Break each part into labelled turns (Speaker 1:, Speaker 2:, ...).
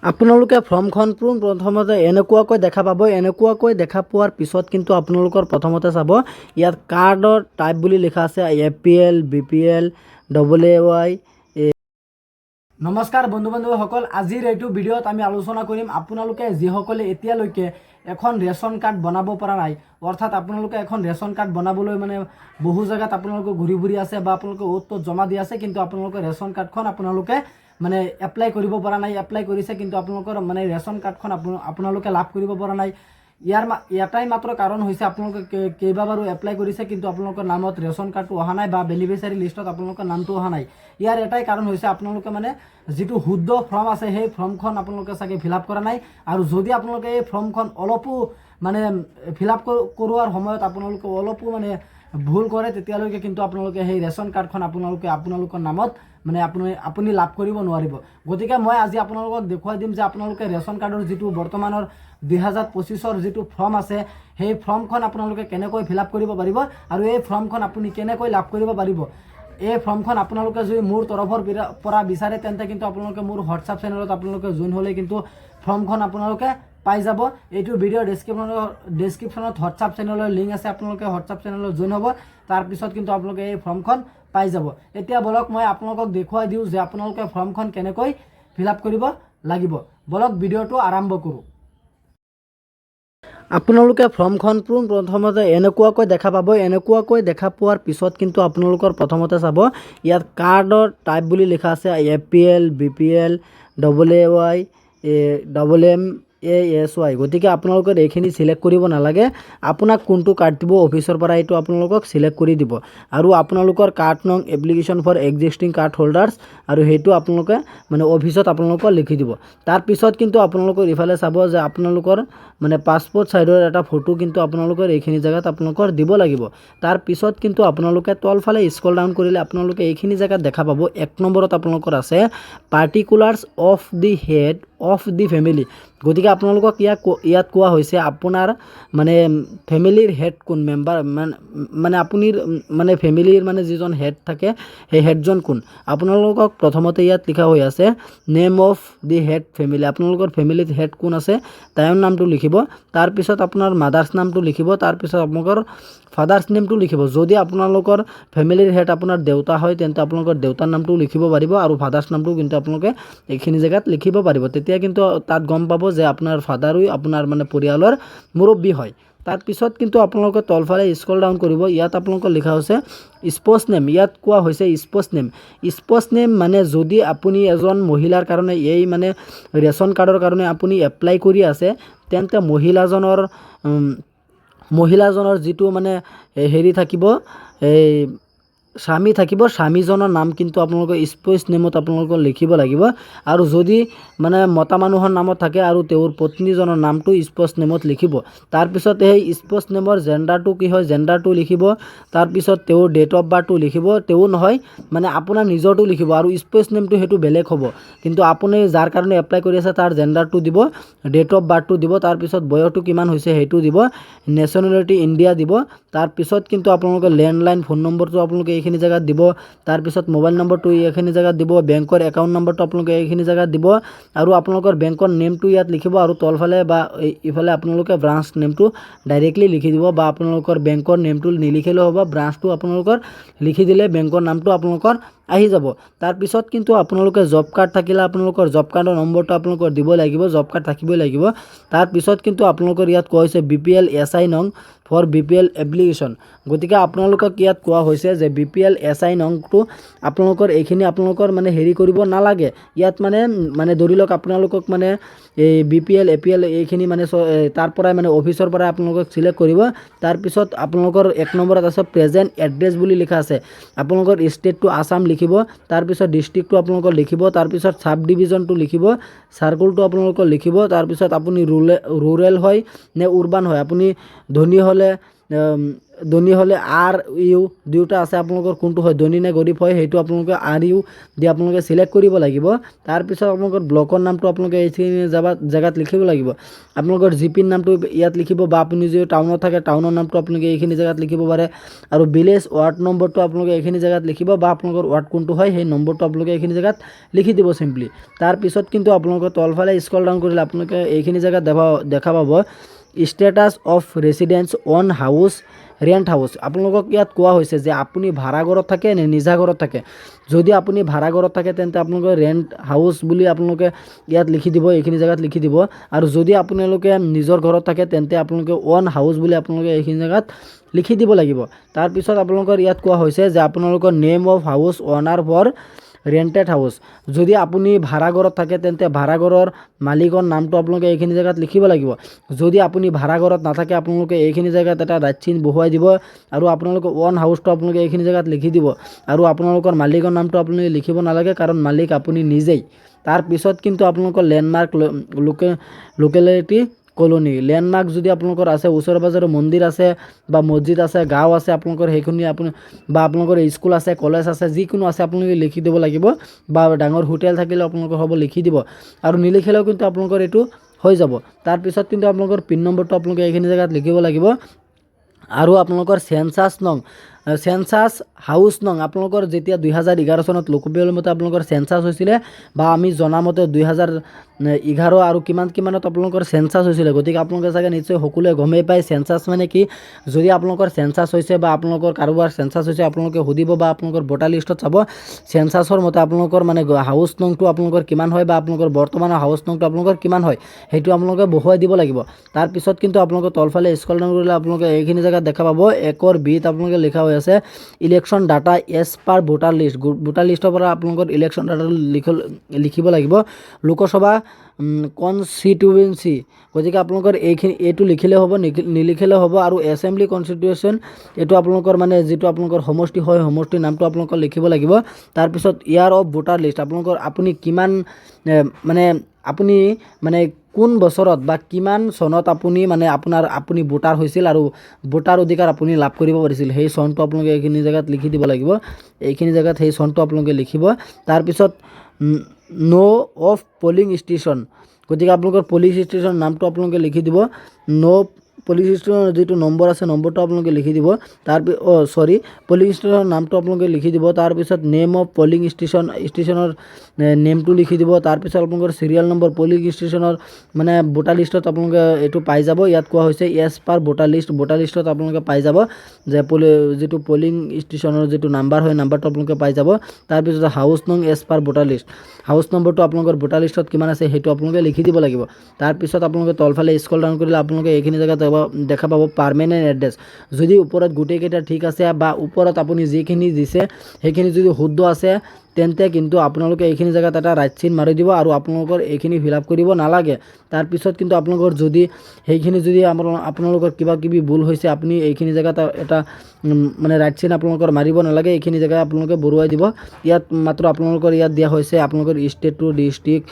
Speaker 1: আপোনালোকে ফৰ্মখন প্ৰথমতে এনেকুৱাকৈ দেখা পাব। এনেকুৱাকৈ দেখা পোৱাৰ পিছত কিন্তু আপোনালোকৰ প্ৰথমতে চাব ইয়াত কাৰ্ডৰ টাইপ বুলি লিখা আছে APL BPL AAY। নমস্কাৰ বন্ধু বান্ধৱীসকল, আজিৰ এইটো ভিডিঅ'ত আমি আলোচনা কৰিম আপোনালোকে যিসকলে এতিয়ালৈকে এখন ৰেচন কাৰ্ড বনাব পৰা নাই, অৰ্থাৎ আপোনালোকে এখন ৰেচন কাৰ্ড বনাবলৈ বহু জায়গাত আপোনালোকে ঘূৰি ঘূৰি আছে বা আপোনালোকে অ'ত জমা দি আছে, কিন্তু আপোনালোকে ৰেচন কাৰ্ডখন আপোনালোকে এপ্লাই কৰিব পৰা নাই। এপ্লাই কৰিছে কিন্তু আপোনালোকৰ ৰেচন কাৰ্ডখন আপোনালোকে লাভ কৰিব পৰা নাই। এটাই মাত্ৰ কাৰণ হৈছে আপোনালোকে কেইবাবাৰো এপ্লাই কৰিছে কিন্তু আপোনালোকৰ নামত ৰেচন কাৰ্ডটো অহা নাই বা বেনিফিচিয়াৰী লিষ্টত আপোনালোকৰ নামটো অহা নাই। ইয়াৰ এটাই কাৰণ হৈছে আপোনালোকে যিটো শুদ্ধ ফৰ্ম আছে সেই ফৰ্মখন আপোনালোকে চাগে ফিল আপ কৰা নাই। আৰু যদি আপোনালোকে এই ফৰ্মখন অলপো ফিল আপ কৰোৱাৰ সময়ত আপোনালোকে অলপো ভুল কৰে, তেতিয়ালৈকে কিন্তু আপোনালোকে সেই ৰেচন কাৰ্ডখন আপোনালোকৰ নামত আপুনি লাভ কৰিব নোৱাৰিব। গতিকে মই আজি আপোনালোকক দেখুৱাই দিম যে আপোনালোকে ৰেচন কাৰ্ডৰ যিটো বৰ্তমানৰ 2025ৰ যিটো ফৰ্ম আছে সেই ফৰ্মখন আপোনালোকে কেনেকৈ ফিল আপ কৰিব পাৰিব আৰু এই ফৰ্মখন আপুনি কেনেকৈ লাভ কৰিব পাৰিব। এই ফৰ্মখন আপোনালোকে যদি মোৰ তৰফৰ পৰা বিচাৰে তেন্তে কিন্তু আপোনালোকে মোৰ হোৱাটছআপ চেনেলত আপোনালোকে জইন হ'লে কিন্তু ফৰ্মখন আপোনালোকে পাই যাব। এইটো ভিডিঅ' ডেছক্ৰিপশ্যনত হোৱাটছআপ চেনেলৰ লিংক আছে, আপোনালোকে হোৱাটছআপ চেনেলত জইন হ'ব, তাৰপিছত কিন্তু আপোনালোকে এই ফৰ্মখন পাই যাব। এতিয়া বলক মই আপোনালোকক দেখুৱাই দিওঁ যে আপোনালোকে ফৰ্মখন কেনেকৈ ফিল আপ কৰিব লাগিব। বলক ভিডিঅ'টো আৰম্ভ কৰোঁ। আপোনালোকে ফৰ্মখন প্ৰথমতে এনেকুৱাকৈ দেখা পাব। এনেকুৱাকৈ দেখা পোৱাৰ পিছত কিন্তু আপোনালোকৰ প্ৰথমতে চাব ইয়াত কাৰ্ডৰ টাইপ বুলি লিখা আছে APL BPL AAY AMASY। গতিকে আপোনালোকে এইখিনি চিলেক্ট কৰিব নালাগে। আপোনাক কোনটো কাৰ্ড দিব অফিচৰ পৰা এইটো আপোনালোকক চিলেক্ট কৰি দিব আৰু আপোনালোকৰ কাৰ্ড নং application for existing card holders আৰু সেইটো আপোনালোকে অফিচত আপোনালোকক লিখি দিব। তাৰপিছত কিন্তু আপোনালোকৰ ইফালে চাব যে আপোনালোকৰ পাছপোৰ্ট সাইজৰ এটা ফটো কিন্তু আপোনালোকৰ এইখিনি জেগাত আপোনালোকৰ দিব লাগিব। তাৰপিছত কিন্তু আপোনালোকে তলফালে স্ক্ৰল ডাউন কৰিলে আপোনালোকে এইখিনি জেগাত দেখা পাব 1 নম্বৰত আপোনালোকৰ আছে particulars of the head of the family. গতিকে আপোনালোকক ইয়াত কোৱা হৈছে আপোনাৰ ফেমিলিৰ হেড কোন মেম্বাৰ, আপুনি ফেমিলিৰ যিজন হেড থাকে সেই হেডজন কোন। আপোনালোকক প্ৰথমতে ইয়াত লিখা হৈ আছে name of the head family. আপোনালোকৰ ফেমিলিত হেড কোন আছে তেওঁৰ নামটো লিখিব। তাৰপিছত আপোনাৰ মাদাৰ্ছ নামটো লিখিব। তাৰপিছত আপোনালোকৰ ফাদাৰ্ছ নেমটো লিখিব। যদি আপোনালোকৰ ফেমিলিৰ হেড আপোনাৰ দেউতা হয় তেন্তে আপোনালোকৰ দেউতাৰ নামটো লিখিব পাৰিব আৰু ফাদাৰ্ছ নামটো কিন্তু আপোনালোকে এইখিনি জেগাত লিখিব পাৰিব। তেতিয়া কিন্তু তাত গম পাব যে আপোনাৰ ফাদাৰো আপোনাৰ পৰিয়ালৰ মুৰব্বী হয়। তাৰপিছত কিন্তু আপোনালোকে তলফালে স্ক্ৰল ডাউন কৰিব। ইয়াত আপোনালোকৰ লিখা হৈছে স্পৌছ নেম। ইয়াত কোৱা হৈছে স্পৌছ নেম। স্পৌছ নেম যদি আপুনি এজন মহিলাৰ কাৰণে এই ৰেচন কাৰ্ডৰ কাৰণে আপুনি এপ্লাই কৰি আছে তেন্তে মহিলাজনৰ যিটো হেৰি থাকিব, এই স্বামী থাকিব, স্বামীজনৰ নাম কিন্তু আপোনালোকে স্পৌছ নেমত আপোনালোকে লিখিব লাগিব। আৰু যদি মতা মানুহৰ নামত থাকে আৰু তেওঁৰ পত্নীজনৰ নামটো স্পৌছ নেমত লিখিব। তাৰপিছত সেই স্পৌছ নেমৰ জেণ্ডাৰটো কি হয় জেণ্ডাৰটো লিখিব। তাৰপিছত তেওঁৰ ডেট অফ বাৰ্থটো লিখিব। তেওঁ নহয় আপোনাৰ নিজৰটো লিখিব আৰু স্পৌছ নেমটো সেইটো বেলেগ হ'ব। কিন্তু আপুনি যাৰ কাৰণে এপ্লাই কৰি আছে তাৰ জেণ্ডাৰটো দিব, ডেট অফ বাৰ্থটো দিব, তাৰপিছত বয়সটো কিমান হৈছে সেইটো দিব, নেশ্যনেলিটি ইণ্ডিয়া দিব। তাৰপিছত কিন্তু আপোনালোকে লেণ্ডলাইন ফোন নম্বৰটো আপোনালোকে এইখিনি জেগাত দিব। তাৰপিছত মোবাইল নম্বৰটো এইখিনি জেগাত দিব, বেংকৰ একাউণ্ট নম্বৰটো আপোনালোকে এইখিনি জেগাত দিব আৰু আপোনালোকৰ বেংকৰ নেমটো ইয়াত লিখিব আৰু তলফালে বা ইফালে আপোনালোকে ব্ৰাঞ্চ নেমটো ডাইৰেক্টলি লিখি দিব বা আপোনালোকৰ বেংকৰ নেমটো নিলিখিলেও হ'ব, ব্ৰাঞ্চটো আপোনালোকৰ লিখি দিলে বেংকৰ নামটো আপোনালোকৰ আহি যাব। তাৰপিছত কিন্তু আপোনালোকে জব কাৰ্ড থাকিলে আপোনালোকৰ জব কাৰ্ডৰ নম্বৰটো আপোনালোকৰ দিব লাগিব, জব কাৰ্ড থাকিবই লাগিব। তাৰপিছত কিন্তু আপোনালোকৰ ইয়াত কোৱা হৈছে BPL SI নং ফৰ BPL এপ্লিকেশ্যন। গতিকে আপোনালোকক ইয়াত কোৱা হৈছে যে BPL SI নংটো আপোনালোকৰ এইখিনি আপোনালোকৰ হেৰি কৰিব নালাগে। ইয়াত ধৰি লওক আপোনালোকক এই BPL APL এইখিনি তাৰ পৰাই অফিচৰ পৰাই আপোনালোকক চিলেক্ট কৰিব। তাৰপিছত আপোনালোকৰ 1 নম্বৰত আছে প্ৰেজেণ্ট এড্ৰেছ বুলি লিখা আছে। আপোনালোকৰ ষ্টেটটো আসাম লিখিব, তাৰপিছত ডিষ্ট্ৰিক্টটো আপোনালোকৰ লিখিব, তাৰপিছত চাব ডিভিজনটো লিখিব, চাৰ্কুলটো আপোনালোকৰ লিখিব। তাৰপিছত আপুনি ৰুৰেল হয় নে উৰ্বান হয়, আপুনি ধনী হ'লে ধনী হ'লে আৰ ইউ দুয়োটা আছে, আপোনালোকৰ কোনটো হয়, ধনী নে গৰীব হয়, সেইটো আপোনালোকে আৰ ইউ দি আপোনালোকে চিলেক্ট কৰিব লাগিব। তাৰপিছত আপোনালোকৰ ব্লকৰ নামটো আপোনালোকে এইখিনি জেগাত লিখিব লাগিব। আপোনালোকৰ জিপিৰ নামটো ইয়াত লিখিব, বা আপুনি যদি টাউনত থাকে টাউনৰ নামটো আপোনালোকে এইখিনি জেগাত লিখিব পাৰে। আৰু ভিলেজ ৱাৰ্ড নম্বৰটো আপোনালোকে এইখিনি জেগাত লিখিব, বা আপোনালোকৰ ৱাৰ্ড কোনটো হয় সেই নম্বৰটো আপোনালোকে এইখিনি জেগাত লিখি দিব চিম্পলি। তাৰপিছত কিন্তু আপোনালোকে তলফালে স্ক্ৰল ডাউন কৰিলে আপোনালোকে এইখিনি জেগাত দেখা পাব status of residence on house rent house. আপোনালোকক ইয়াত কোৱা হৈছে যে আপুনি ভাড়া ঘৰত থাকে নে নিজা ঘৰত থাকে। যদি আপুনি ভাড়া ঘৰত থাকে তেন্তে আপোনালোকে ৰেণ্ট হাউচ বুলি আপোনালোকে ইয়াত লিখি দিব, এইখিনি জেগাত লিখি দিব। আৰু যদি আপোনালোকে নিজৰ ঘৰত থাকে তেন্তে আপোনালোকে অন হাউচ বুলি আপোনালোকে এইখিনি জেগাত লিখি দিব লাগিব। তাৰপিছত আপোনালোকৰ ইয়াত কোৱা হৈছে যে আপোনালোকৰ নেম অফ হাউচ অনাৰ ফৰ ৰেণ্টেড হাউচ। যদি আপুনি ভাড়া ঘৰত থাকে তেন্তে ভাড়া ঘৰৰ মালিকৰ নামটো আপোনালোকে এইখিনি জেগাত লিখিব লাগিব। যদি আপুনি ভাড়া ঘৰত নাথাকে আপোনালোকে এইখিনি জেগাত এটা ৰাইট চিন বহুৱাই দিব, আৰু আপোনালোকে ওৱান হাউচটো আপোনালোকে এইখিনি জেগাত লিখি দিব। আৰু আপোনালোকৰ মালিকৰ নামটো আপুনি লিখিব নালাগে, কাৰণ মালিক আপুনি নিজেই। তাৰপিছত কিন্তু আপোনালোকৰ লেণ্ডমাৰ্ক লোকেলিটি কলনী লেণ্ডমাৰ্ক যদি আপোনালোকৰ আছে, ওচৰে পাজৰে মন্দিৰ আছে বা মছজিদ আছে, গাঁও আছে আপোনালোকৰ, সেইখিনি আপুনি বা আপোনালোকৰ স্কুল আছে, কলেজ আছে, যিকোনো আছে আপোনালোকে লিখি দিব লাগিব। বা ডাঙৰ হোটেল থাকিলে আপোনালোকৰ হ'ব লিখি দিব, আৰু নিলিখিলেও কিন্তু আপোনালোকৰ এইটো হৈ যাব। তাৰপিছত কিন্তু আপোনালোকৰ পিন নম্বৰটো আপোনালোকে এইখিনি জেগাত লিখিব লাগিব। আৰু আপোনালোকৰ চেঞ্চাছ নং, চেঞ্চাছ হাউচ নং, আপোনালোকৰ যেতিয়া 2011 চনত লোকপিয়লৰ মতে আপোনালোকৰ চেঞ্চাছ হৈছিলে, বা আমি জনামতে 2011 আৰু কিমানত আপোনালোকৰ চেঞ্চাছ হৈছিলে। গতিকে আপোনালোকে চাগে নিশ্চয় সকলোৱে গমেই পায় চেঞ্চাছ মানে কি। যদি আপোনালোকৰ চেঞ্চাছ হৈছে বা আপোনালোকৰ কাৰোবাৰ চেঞ্চাছ হৈছে আপোনালোকে সুধিব, বা আপোনালোকৰ ভোটাৰ লিষ্টত চাব চেঞ্চাছৰ মতে আপোনালোকৰ মানে হাউচ নংটো আপোনালোকৰ কিমান হয়, বা আপোনালোকৰ বৰ্তমানৰ হাউচ নংটো আপোনালোকৰ কিমান হয়, সেইটো আপোনালোকে বহুৱাই দিব লাগিব। তাৰপিছত কিন্তু আপোনালোকে তলফালে স্ক্ৰল ডাউন কৰিলে আপোনালোকে এইখিনি জেগাত দেখা পাব 1 বিত আপোনালোকে লিখা হৈ আছে election data as per voter list. Voter লিষ্টৰ পৰা আপোনালোকৰ ইলেকশ্যন ডাটা লিখিব লাগিব। লোকসভা কনষ্টিটুৱেঞ্চি, গতিকে আপোনালোকৰ এইটো লিখিলে হ'ব, নিলিখিলে হ'ব। আৰু এছেম্বলি কনষ্টিটিউশ্যন, এইটো আপোনালোকৰ মানে যিটো আপোনালোকৰ সমষ্টি হয়, সমষ্টিৰ নামটো আপোনালোকৰ লিখিব লাগিব। তাৰপিছত ইয়াৰ অফ ভোটাৰ লিষ্ট, আপোনালোকৰ আপুনি কিমান আপুনি কোন বছৰত বা কিমান চনত আপুনি ভোটাৰ হৈছিল আৰু ভোটাৰ অধিকাৰ আপুনি লাভ কৰিব পাৰিছিল, সেই চনটো আপোনালোকে এইখিনি জেগাত লিখি দিব লাগিব। এইখিনি জেগাত সেই চনটো আপোনালোকে লিখিব। তাৰপিছত ন' অফ পলিং ষ্টেচন, গতিকে আপোনালোকৰ পলিং ষ্টেচন নামটো আপোনালোকে লিখি দিব। পলিং ষ্টেচনৰ যিটো নম্বৰ আছে নম্বৰটো আপোনালোকে লিখি দিব। পলিং ষ্টেচনৰ নামটো আপোনালোকে লিখি দিব। তাৰপিছত নেম অফ পলিং ষ্টেচনৰ নেমটো লিখি দিব। তাৰপিছত আপোনালোকৰ চিৰিয়েল নম্বৰ, পলিং ষ্টেচনৰ ভোটাৰ লিষ্টত আপোনালোকে এইটো পাই যাব। ইয়াত কোৱা হৈছে এজ পাৰ ভোটাৰ লিষ্টত আপোনালোকে পাই যাব যে যিটো পলিং ষ্টেচনৰ যিটো নাম্বাৰ হয়, নাম্বাৰটো আপোনালোকে পাই যাব। তাৰপিছত হাউচ নং as per voter list, house নম্বৰটো আপোনালোকৰ ভোটাৰ লিষ্টত কিমান আছে সেইটো আপোনালোকে লিখি দিব লাগিব। তাৰপিছত আপোনালোকে তলফালে স্ক্ৰল ডাউন কৰিলে আপোনালোকে এইখিনি জেগাত দেখা পাব পাৰ্মানেণ্ট এড্ৰেছ। যদি ওপৰত গোটেইকেইটা ঠিক আছে, বা ওপৰত আপুনি যিখিনি দিছে সেইখিনি যদি শুদ্ধ আছে, তেন্তে কিন্তু আপোনালোকে এইখিনি জেগাত এটা ৰাইট চিন মাৰি দিব, আৰু আপোনালোকৰ এইখিনি ফিল আপ কৰিব নালাগে। তাৰপিছত কিন্তু আপোনালোকৰ যদি সেইখিনি যদি আপোনালোকৰ কিবা কিবি ভুল হৈছে, আপুনি এইখিনি জেগাত এটা ৰাইট চিন আপোনালোকৰ মাৰিব নালাগে, এইখিনি জেগা আপোনালোকে বৰুৱাই দিব। ইয়াত মাত্ৰ আপোনালোকৰ ইয়াত দিয়া হৈছে আপোনালোকৰ ষ্টেটটো, ডিষ্ট্ৰিক্ট,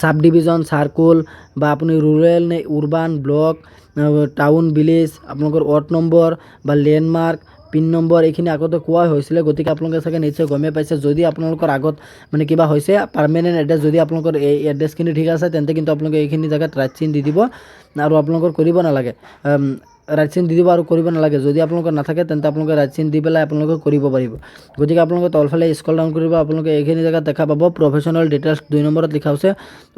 Speaker 1: সাব ডিভিজন, সাৰ্কুল, বা আপুনি ৰুৰেল নে উৰ্বান, ব্লক, টাউন, ভিলেজ, আপোনালোকৰ ৱাৰ্ড নম্বৰ বা লেণ্ডমাৰ্ক, পিন নম্বৰ, এইখিনি আগতে কোৱা হৈছিলে। গতিকে আপোনালোকে চাগে নিশ্চয় গমেই পাইছে। যদি আপোনালোকৰ আগত কিবা হৈছে পাৰ্মানেণ্ট এড্ৰেছ, যদি আপোনালোকৰ এই এড্ৰেছখিনি ঠিক আছে, তেন্তে কিন্তু আপোনালোকে এইখিনি জেগাত ৰাইট চিন দি দিব, আৰু আপোনালোকৰ কৰিব নালাগে, ৰাইট চিন দি দিব আৰু কৰিব নালাগে। যদি আপোনালোকৰ নাথাকে তেন্তে আপোনালোকে ৰাইট চিন দি পেলাই আপোনালোকে কৰিব পাৰিব। গতিকে আপোনালোকে তলফালে স্ক্ৰল ডাউন কৰিব, আপোনালোকে এইখিনি জেগাত দেখা পাব প্ৰফেশ্যনেল ডিটেইলছ 2 নম্বৰত লিখা হৈছে।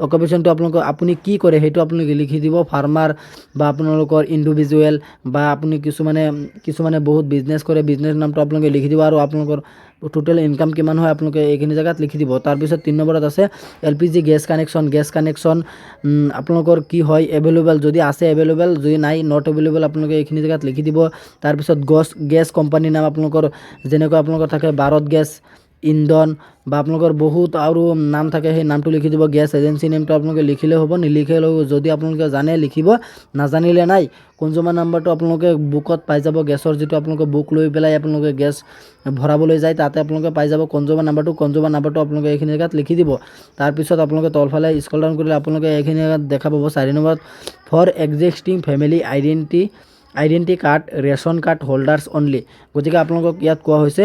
Speaker 1: অকুপেশ্যনটো আপুনি কি কৰে সেইটো আপোনালোকে লিখি দিব, ফাৰ্মাৰ, বা আপোনালোকৰ ইণ্ডিভিজুৱেল, বা আপুনি কিছুমানে বহুত বিজনেছ কৰে, বিজনেছ নামটো আপোনালোকে লিখি দিব, আৰু আপোনালোকৰ টোটেল ইনকাম কিমান হয় আপোনালোকে এইখিনি জেগাত লিখি দিব। তাৰপিছত 3 নম্বৰত আছে LPG গেছ কানেকশ্যন, আপোনালোকৰ কি হয়, এভেইলেবল, যদি আছে এভেইলেবল, যদি নাই নট এভেইলেবল, আপোনালোকে এইখিনি জেগাত লিখি দিব। তাৰপিছত গেছ কোম্পানীৰ নাম আপোনালোকৰ যেনেকৈ আপোনালোকৰ থাকে ভাৰত গেছ, ইন্ধন, বা আপোনালোকৰ বহুত আৰু নাম থাকে, সেই নামটো লিখি দিব। গেছ এজেঞ্চি নেমটো আপোনালোকে লিখিলে হ'ব, নিলিখিলেও যদি আপোনালোকে জানে লিখিব, নাজানিলে নাই। কনজিউমাৰ নাম্বাৰটো আপোনালোকে বুকত পাই যাব, গেছৰ যিটো আপোনালোকে বুক লৈ পেলাই আপোনালোকে গেছ ভৰাবলৈ যায়, তাতে আপোনালোকে পাই যাব কনজিউমাৰ নাম্বাৰটো আপোনালোকে এইখিনি জেগাত লিখি দিব। তাৰপিছত আপোনালোকে তলফালে স্ক্ৰল ডাউন কৰিলে আপোনালোকে এইখিনি জেগাত দেখা পাব 4 নম্বৰত for existing family identity card ration card holders only. গতিকে আপোনালোকক ইয়াত কোৱা হৈছে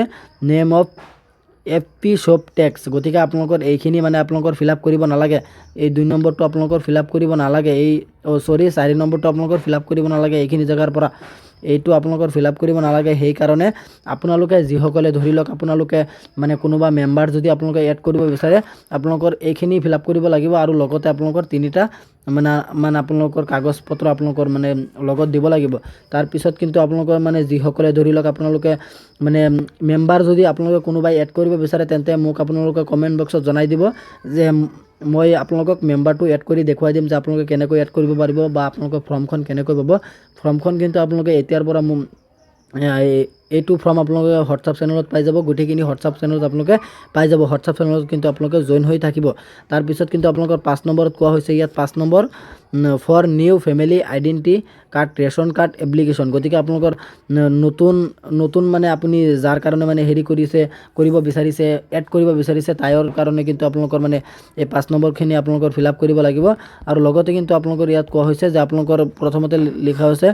Speaker 1: name of FP shop text. গতিকে আপোনালোকৰ এইখিনি মানে আপোনালোকৰ ফিল আপ কৰিব নালাগে। এই 2 নম্বৰটো আপোনালোকৰ ফিল আপ কৰিব নালাগে। এই 4 নম্বৰটো আপোনালোকৰ ফিল আপ কৰিব নালাগে। এইখিনি জেগাৰ পৰা এইটো আপোনালোকৰ ফিল আপ কৰিব নালাগে। সেইকাৰণে আপোনালোকে যিসকলে ধৰি লওক আপোনালোকে মানে কোনোবা মেম্বাৰ যদি আপোনালোকে এড কৰিব বিচাৰে আপোনালোকৰ এইখিনি ফিল আপ কৰিব লাগিব আৰু লগতে আপোনালোকৰ 3টা মানে আপোনালোকৰ কাগজ পত্ৰ আপোনালোকৰ মানে লগত দিব লাগিব। তাৰপিছত কিন্তু আপোনালোকৰ মানে যিসকলে ধৰি লওক আপোনালোকে মানে মেম্বাৰ যদি আপোনালোকে কোনোবাই এড কৰিব বিচাৰে তেন্তে মোক আপোনালোকে কমেণ্ট বক্সত জনাই দিব যে মই আপোনালোকক মেম্বাৰটো এড কৰি দেখুৱাই দিম যে আপোনালোকে কেনেকৈ এড কৰিব পাৰিব বা আপোনালোকৰ ফৰ্মখন কেনেকৈ পাব। ফৰ্মখন কিন্তু আপোনালোকে এতিয়াৰ পৰা এইটো ফৰ্ম আপোনালোকে হোৱাটছআপ চেনেলত পাই যাব। গোটেইখিনি হোৱাটছআপ চেনেলত আপোনালোকে পাই যাব। হোৱাটছআপ চেনেলত কিন্তু আপোনালোকে জইন হৈ থাকিব। তাৰপিছত কিন্তু আপোনালোকৰ 5 নম্বৰত কোৱা হৈছে ইয়াত 5 নম্বৰ for new family identity card ration card application. গতিকে আপোনালোকৰ নতুন মানে আপুনি যাৰ কাৰণে মানে কৰিব বিচাৰিছে এড কৰিব বিচাৰিছে তাইৰ কাৰণে কিন্তু আপোনালোকৰ মানে এই 5 নম্বৰখিনি আপোনালোকৰ ফিল আপ কৰিব লাগিব। আৰু লগতে কিন্তু আপোনালোকৰ ইয়াত কোৱা হৈছে যে আপোনালোকৰ প্ৰথমতে লিখা হৈছে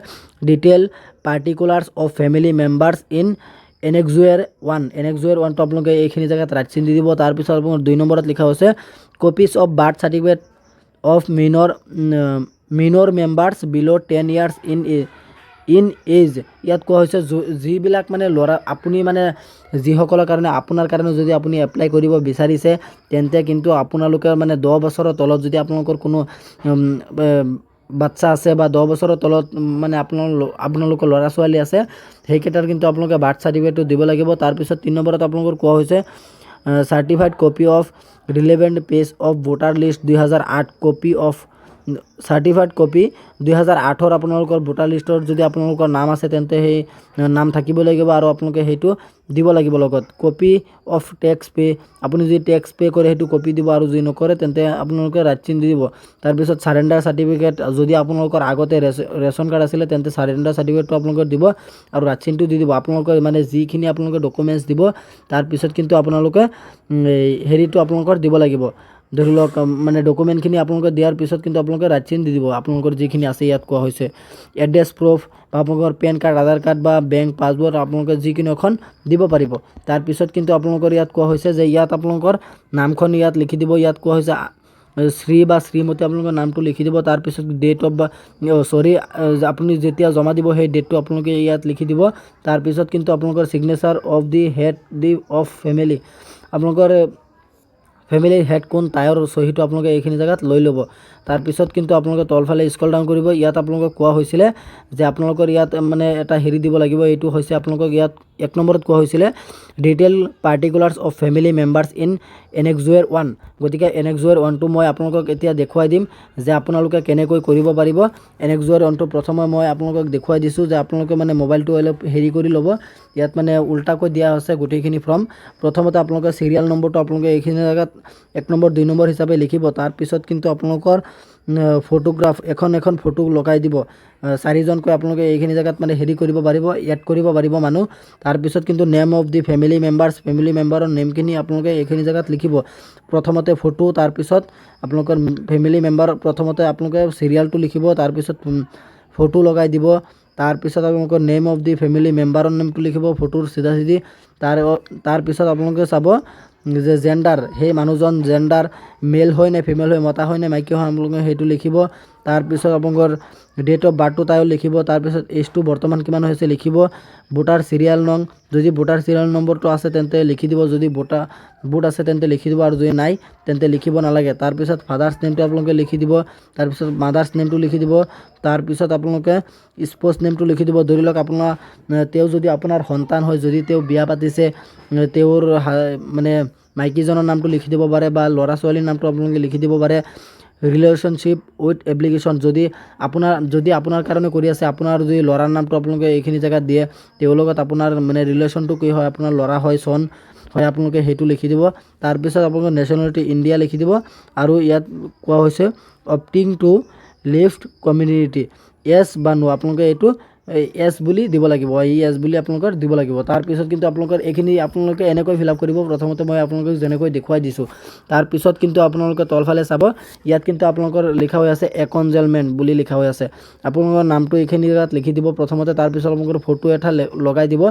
Speaker 1: detail particulars of family members in annexure 1। Annexure 1টো আপোনালোকে এইখিনি জেগাত ৰাইট চিন দি দিব। তাৰপিছত আপোনাৰ 2 নম্বৰত লিখা হৈছে copies of birth certificate of minor members below' 10 years in age. ইয়াত কোৱা হৈছে যিবিলাক মানে ল'ৰা আপুনি মানে যিসকলৰ কাৰণে আপোনাৰ কাৰণে যদি আপুনি এপ্লাই কৰিব বিচাৰিছে তেন্তে কিন্তু আপোনালোকে মানে 10 বছৰৰ তলত যদি আপোনালোকৰ কোনো বাচ্চা আছে বা 10 বছৰৰ তলত মানে আপোনালোকৰ ল'ৰা ছোৱালী আছে সেইকেইটাৰ কিন্তু আপোনালোকে বাৰ্থ চাৰ্টিফিকেটটো দিব লাগিব। তাৰপিছত 3 নম্বৰত আপোনালোকৰ কোৱা হৈছে certified copy of relevant page of voter list 2008 copy of certified copy 2008ৰ আপোনালোকৰ ভোটাৰ লিষ্টৰ যদি আপোনালোকৰ নাম আছে তেন্তে সেই নাম থাকিব লাগিব আৰু আপোনালোকে সেইটো দিব লাগিব। লগত কপি অফ টেক্স পে, আপুনি যদি টেক্স পে কৰে সেইটো কপি দিব আৰু যদি নকৰে তেন্তে আপোনালোকে ৰাইট চিন দি দিব। তাৰপিছত চাৰেণ্ডাৰ চাৰ্টিফিকেট, যদি আপোনালোকৰ আগতে ৰেচন কাৰ্ড আছিলে তেন্তে চাৰেণ্ডাৰ চাৰ্টিফিকেটটো আপোনালোকে দিব আৰু ৰাইট চিনটো দি দিব। আপোনালোকে মানে যিখিনি আপোনালোকে ডকুমেণ্টছ দিব তাৰপিছত কিন্তু আপোনালোকে হেৰিটো আপোনালোকৰ দিব লাগিব। ধৰি লওক মানে ডকুমেণ্টখিনি আপোনালোকে দিয়াৰ পিছত কিন্তু আপোনালোকে ৰাইট চিন দি দিব আপোনালোকৰ যিখিনি আছে। ইয়াত কোৱা হৈছে এড্ৰেছ প্ৰুফ বা আপোনালোকৰ পেন কাৰ্ড আধাৰ কাৰ্ড বা বেংক পাছবুক আপোনালোকে যিকোনো এখন দিব পাৰিব। তাৰপিছত কিন্তু আপোনালোকৰ ইয়াত কোৱা হৈছে যে ইয়াত আপোনালোকৰ নামখন ইয়াত লিখি দিব। ইয়াত কোৱা হৈছে শ্ৰী বা শ্ৰীমতী আপোনালোকৰ নামটো লিখি দিব। তাৰপিছত ডেট অফ আপুনি যেতিয়া জমা দিব সেই ডেটটো আপোনালোকে ইয়াত লিখি দিব। তাৰপিছত কিন্তু আপোনালোকৰ signature of the head of family, আপোনালোকৰ ফেমিলিৰ হেড কোন তাইৰ চহীটো আপোনালোকে এইখিনি জেগাত লৈ ল'ব। তাৰপিছত কিন্তু আপোনালোকে তলফালে স্ক্ৰল ডাউন কৰিব। ইয়াত আপোনালোকক কোৱা হৈছিলে যে আপোনালোকৰ ইয়াত মানে এটা হেৰি দিব লাগিব। এইটো হৈছে আপোনালোকক ইয়াত 1 নম্বৰত কোৱা হৈছিলে detail particulars of family members in annexure 1। গতিকে এনেক্সুৱেৰ 1টো মই আপোনালোকক এতিয়া দেখুৱাই দিম যে আপোনালোকে কেনেকৈ কৰিব পাৰিব। এনেক্সুৱেৰ 1টো প্ৰথমে মই আপোনালোকক দেখুৱাই দিছোঁ যে আপোনালোকে মানে মোবাইলটো অলপ হেৰি কৰি ল'ব। ইয়াত মানে উল্টাকৈ দিয়া হৈছে গোটেইখিনি ফৰ্ম। প্ৰথমতে আপোনালোকে চিৰিয়েল নম্বৰটো আপোনালোকে এইখিনি জেগাত 1 নম্বৰ 2 নম্বৰ হিচাপে লিখিব। তাৰপিছত কিন্তু আপোনালোকৰ ফটোগ্ৰাফ এখন ফটো লগাই দিব। 4জনকৈ আপোনালোকে এইখিনি জেগাত মানে হেৰি কৰিব পাৰিব, এড কৰিব পাৰিব মানুহ। তাৰপিছত কিন্তু name of the family members, family মেম্বাৰৰ নেমখিনি আপোনালোকে এইখিনি জেগাত লিখিব। প্ৰথমতে ফটো, তাৰপিছত আপোনালোকৰ ফেমিলি মেম্বাৰ, প্ৰথমতে আপোনালোকে চিৰিয়েলটো লিখিব, তাৰপিছত ফটো লগাই দিব। তাৰপিছত আপোনালোকৰ নেম অফ দি ফেমিলি মেম্বাৰৰ নেমটো লিখিব ফটোৰ চিধা চিধি। তাৰপিছত আপোনালোকে চাব যে জেণ্ডাৰ, সেই মানুহজন জেণ্ডাৰ মেল হয় নে ফিমেল হয়, মতা হয় নে মাইকী হয় আপোনালোকে সেইটো লিখিব। তাৰপিছত আপোনালোকৰ ডেট অফ বাৰ্থটো তাইও লিখিব। তাৰপিছত এজটো বৰ্তমান কিমান হৈছে লিখিব। ভোটাৰ চিৰিয়েল নং, যদি ভোটাৰ চিৰিয়েল নম্বৰটো আছে তেন্তে লিখি দিব, যদি ভোট আছে তেন্তে লিখি দিব আৰু যদি নাই তেন্তে লিখিব নালাগে। তাৰপিছত ফাদাৰ্ছ নেমটো আপোনালোকে লিখি দিব। তাৰপিছত মাদাৰ্ছ নেমটো লিখি দিব। তাৰপিছত আপোনালোকে স্পৌছ নেমটো লিখি দিব। ধৰি লওক তেওঁ যদি আপোনাৰ সন্তান হয়, যদি তেওঁ বিয়া পাতিছে তেওঁৰ মানে মাইকীজনৰ নামটো লিখি দিব পাৰে বা ল'ৰা ছোৱালীৰ নামটো আপোনালোকে লিখি দিব পাৰে। ৰিলেশ্যনশ্বিপ উইথ এপ্লিকেশ্যন, যদি আপোনাৰ কাৰণে কৰি আছে, আপোনাৰ যদি ল'ৰাৰ নামটো আপোনালোকে এইখিনি জেগাত দিয়ে, তেওঁৰ লগত আপোনাৰ মানে ৰিলেশ্যনটো কি হয়, আপোনাৰ ল'ৰা হয় চন হয় আপোনালোকে সেইটো লিখি দিব। তাৰপিছত আপোনালোকে নেশ্যনেলিটি ইণ্ডিয়া লিখি দিব। আৰু ইয়াত কোৱা হৈছে অপটিং টু লিফ্ট কমিউনিটি, য়েছ বা নো আপোনালোকে এইটো এছ বুলি দিব লাগিব, এছ বুলি আপোনালোকৰ দিব লাগিব। তাৰপিছত কিন্তু আপোনালোকৰ এইখিনি আপোনালোকে এনেকৈ ফিল আপ কৰিব। প্ৰথমতে মই আপোনালোকক যেনেকৈ দেখুৱাই দিছোঁ, তাৰপিছত কিন্তু আপোনালোকে তলফালে চাব, ইয়াত কিন্তু আপোনালোকৰ লিখা হৈ আছে একনজেলমেণ্ট বুলি লিখা হৈ আছে। আপোনালোকৰ নামটো এইখিনি জেগাত লিখি দিব প্ৰথমতে। তাৰপিছত আপোনালোকৰ ফটো এটা লগাই দিব।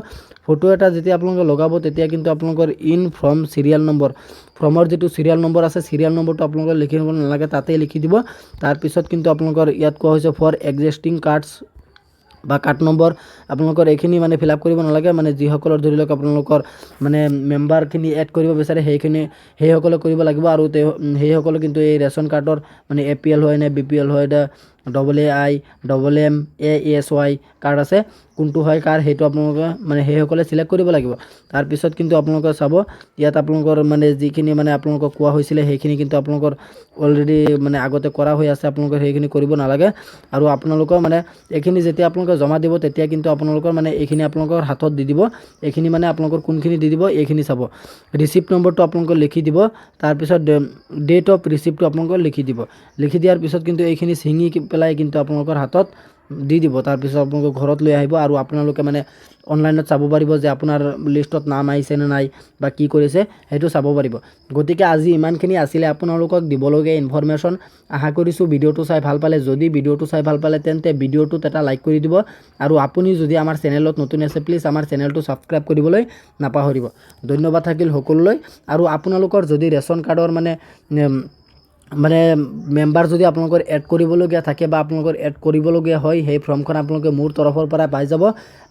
Speaker 1: ফটো এটা যেতিয়া আপোনালোকে লগাব, তেতিয়া কিন্তু আপোনালোকৰ ইন ফ্ৰম চিৰিয়েল নম্বৰ, ফ্ৰমৰ যিটো চিৰিয়েল নম্বৰ আছে, চিৰিয়েল নম্বৰটো আপোনালোকে লিখিব নালাগে, তাতেই লিখি দিব। তাৰপিছত কিন্তু আপোনালোকৰ ইয়াত কোৱা হৈছে ফৰ এক্সিষ্টিং কাৰ্ডছ বা কাৰ্ড নম্বৰ, আপোনালোকৰ এইখিনি মানে ফিল আপ কৰিব নালাগে। মানে যিসকলৰ ধৰি লওক আপোনালোকৰ মানে মেম্বাৰখিনি এড কৰিব বিচাৰে সেইসকলে কৰিব লাগিব। আৰু সেইসকলে কিন্তু এই ৰেচন কাৰ্ডৰ মানে APL হয় নে BPL হয়, AI, ASY কাৰ্ড আছে, কোনটো হয় কাৰ, সেইটো আপোনালোকে মানে সেইসকলে চিলেক্ট কৰিব লাগিব। তাৰপিছত কিন্তু আপোনালোকে চাব, ইয়াত আপোনালোকৰ মানে যিখিনি মানে আপোনালোকক কোৱা হৈছিলে সেইখিনি কিন্তু আপোনালোকৰ অলৰেডি মানে আগতে কৰা হৈ আছে, আপোনালোকে সেইখিনি কৰিব নালাগে। আৰু আপোনালোকৰ মানে এইখিনি যেতিয়া আপোনালোকে জমা দিব, তেতিয়া কিন্তু আপোনালোকৰ মানে এইখিনি আপোনালোকৰ হাতত দি দিব। এইখিনি মানে আপোনালোকৰ কোনখিনি দি দিব, এইখিনি চাব। ৰিচিপ্ট নম্বৰটো আপোনালোকে লিখি দিব। তাৰপিছত ডেট অফ ৰিচিপ্টটো আপোনালোকে লিখি দিব। লিখি দিয়াৰ পিছত কিন্তু এইখিনি ছিঙি পেলাই কিন্তু আপোনালোকৰ হাতত দি দিব। তাৰপিছত আপোনালোকে ঘৰত লৈ আহিব আৰু আপোনালোকে মানে অনলাইনত চাব পাৰিব যে আপোনাৰ লিষ্টত নাম আহিছে নে নাই বা কি কৰিছে, সেইটো চাব পাৰিব। গতিকে আজি ইমানখিনি আছিলে আপোনালোকক দিবলগীয়া ইনফৰমেশ্যন। আশা কৰিছোঁ ভিডিঅ'টো চাই ভাল পালে। যদি ভিডিঅ'টো চাই ভাল পালে, তেন্তে ভিডিঅ'টোত এটা লাইক কৰি দিব। আৰু আপুনি যদি আমাৰ চেনেলত নতুন আছে, প্লিজ আমাৰ চেনেলটো ছাবস্ক্ৰাইব কৰিবলৈ নাপাহৰিব। ধন্যবাদ থাকিল সকলোলৈ। আৰু আপোনালোকৰ যদি ৰেচন কাৰ্ডৰ মানে মেম্বাৰ যদি আপোনালোকৰ এড কৰিবলগীয়া থাকে বা আপোনালোকৰ এড কৰিবলগীয়া হয়, সেই ফৰ্মখন আপোনালোকে মোৰ তৰফৰ পৰা পাই যাব।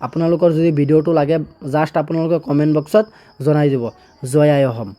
Speaker 1: আপোনালোকৰ যদি ভিডিঅ'টো লাগে, জাষ্ট আপোনালোকে কমেণ্ট বক্সত জনাই দিব। জয় আই অসম।